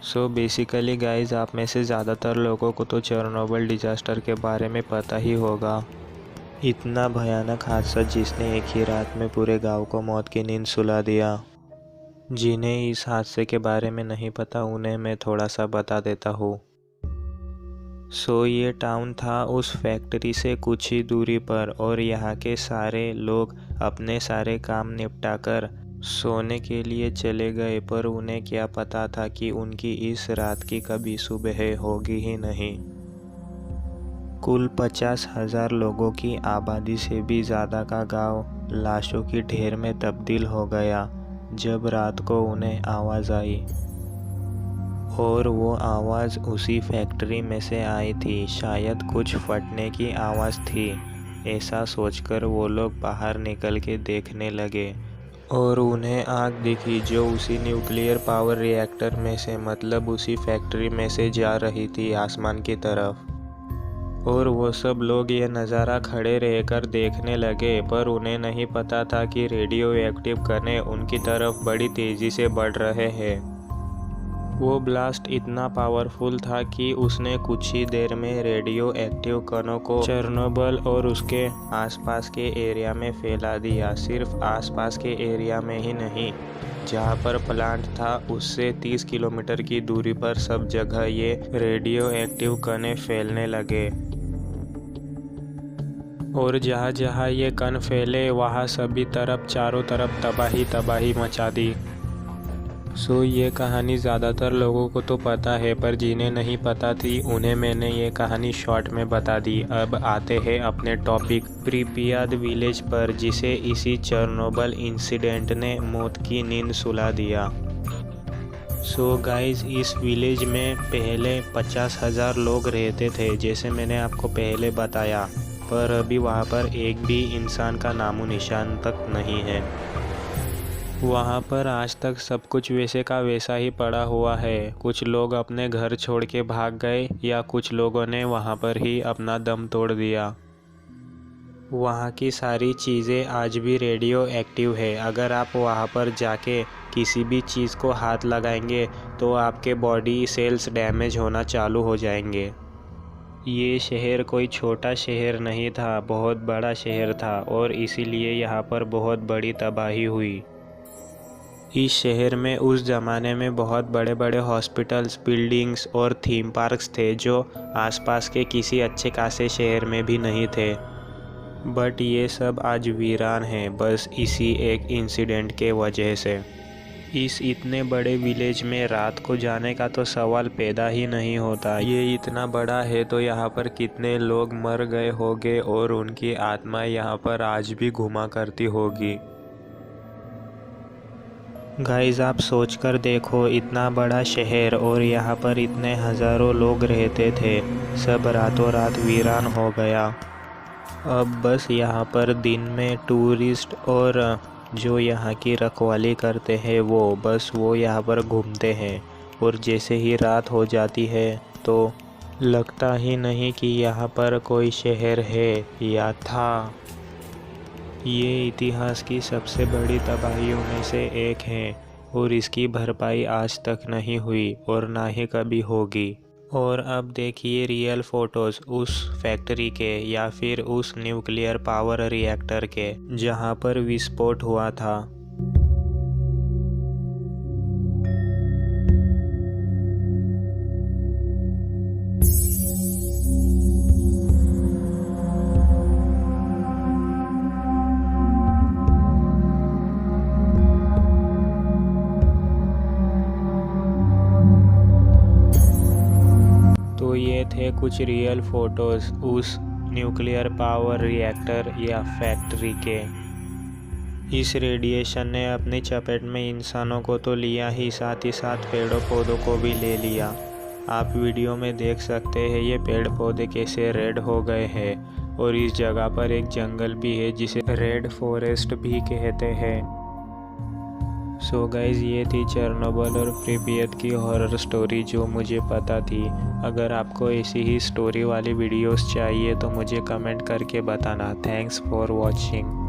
So basically guys, आप में से ज़्यादातर लोगों को तो चेरनोबिल डिजास्टर के बारे में पता ही होगा। इतना भयानक हादसा जिसने एक ही रात में पूरे गांव को मौत की नींद सुला दिया। जिन्हें इस हादसे के बारे में नहीं पता उन्हें मैं थोड़ा सा बता देता हूँ। सो ये टाउन था उस फैक्ट्री से कुछ ही दूरी पर, और यहाँ के सारे लोग अपने सारे काम निपटाकर सोने के लिए चले गए, पर उन्हें क्या पता था कि उनकी इस रात की कभी सुबह होगी ही नहीं। कुल 50,000 लोगों की आबादी से भी ज़्यादा का गांव लाशों की ढेर में तब्दील हो गया जब रात को उन्हें आवाज़ आई, और वो आवाज़ उसी फैक्ट्री में से आई थी। शायद कुछ फटने की आवाज़ थी। ऐसा सोचकर वो लोग बाहर निकल के देखने लगे, और उन्हें आग दिखी जो उसी न्यूक्लियर पावर रिएक्टर में से, मतलब उसी फैक्ट्री में से जा रही थी आसमान की तरफ। और वो सब लोग ये नज़ारा खड़े रहकर देखने लगे, पर उन्हें नहीं पता था कि रेडियो एक्टिव कण उनकी तरफ बड़ी तेज़ी से बढ़ रहे हैं। वो ब्लास्ट इतना पावरफुल था कि उसने कुछ ही देर में रेडियो एक्टिव कणों को चेरनोबिल और उसके आसपास के एरिया में फैला दिया। सिर्फ आसपास के एरिया में ही नहीं, जहाँ पर प्लांट था उससे 30 किलोमीटर की दूरी पर सब जगह ये रेडियो एक्टिव कण फैलने लगे। और जहाँ जहाँ ये कण फैले वहाँ सभी तरफ चारों तरफ तबाही मचा दी। सो ये कहानी ज़्यादातर लोगों को तो पता है, पर जिन्हें नहीं पता थी उन्हें मैंने ये कहानी शॉर्ट में बता दी। अब आते हैं अपने टॉपिक प्रिपियात विलेज पर, जिसे इसी चेरनोबिल इंसिडेंट ने मौत की नींद सुला दिया। सो गाइज, इस विलेज में पहले 50,000 लोग रहते थे, जैसे मैंने आपको पहले बताया, पर अभी वहाँ पर एक भी इंसान का नामो निशान तक नहीं है। वहाँ पर आज तक सब कुछ वैसे का वैसा ही पड़ा हुआ है। कुछ लोग अपने घर छोड़ के भाग गए, या कुछ लोगों ने वहाँ पर ही अपना दम तोड़ दिया। वहाँ की सारी चीज़ें आज भी रेडियो एक्टिव है। अगर आप वहाँ पर जाके किसी भी चीज़ को हाथ लगाएंगे तो आपके बॉडी सेल्स डैमेज होना चालू हो जाएंगे। ये शहर कोई छोटा शहर नहीं था, बहुत बड़ा शहर था, और इसीलिए यहाँ पर बहुत बड़ी तबाही हुई। इस शहर में उस ज़माने में बहुत बड़े बड़े हॉस्पिटल्स, बिल्डिंग्स और थीम पार्क्स थे जो आसपास के किसी अच्छे खासे शहर में भी नहीं थे। बट ये सब आज वीरान हैं, बस इसी एक इंसिडेंट के वजह से। इस इतने बड़े विलेज में रात को जाने का तो सवाल पैदा ही नहीं होता। ये इतना बड़ा है तो यहाँ पर कितने लोग मर गए होंगे, और उनकी आत्मा यहाँ पर आज भी घुमा करती होगी। गाइस, आप सोचकर देखो, इतना बड़ा शहर और यहाँ पर इतने हज़ारों लोग रहते थे, सब रातों रात वीरान हो गया। अब बस यहाँ पर दिन में टूरिस्ट और जो यहाँ की रखवाली करते हैं वो यहाँ पर घूमते हैं, और जैसे ही रात हो जाती है तो लगता ही नहीं कि यहाँ पर कोई शहर है या था। ये इतिहास की सबसे बड़ी तबाहियों में से एक है, और इसकी भरपाई आज तक नहीं हुई और ना ही कभी होगी। और अब देखिए रियल फोटोज़ उस फैक्ट्री के, या फिर उस न्यूक्लियर पावर रिएक्टर के जहाँ पर विस्फोट हुआ था। तो ये थे कुछ रियल फोटोज़ उस न्यूक्लियर पावर रिएक्टर या फैक्ट्री के। इस रेडिएशन ने अपनी चपेट में इंसानों को तो लिया ही, साथ पेड़ों पौधों को भी ले लिया। आप वीडियो में देख सकते हैं ये पेड़ पौधे कैसे रेड हो गए हैं, और इस जगह पर एक जंगल भी है जिसे रेड फॉरेस्ट भी कहते हैं। सो गाइज, ये थी चेरनोबिल और प्रिपियात की हॉरर स्टोरी जो मुझे पता थी। अगर आपको ऐसी ही स्टोरी वाली वीडियोस चाहिए तो मुझे कमेंट करके बताना। Thanks for watching.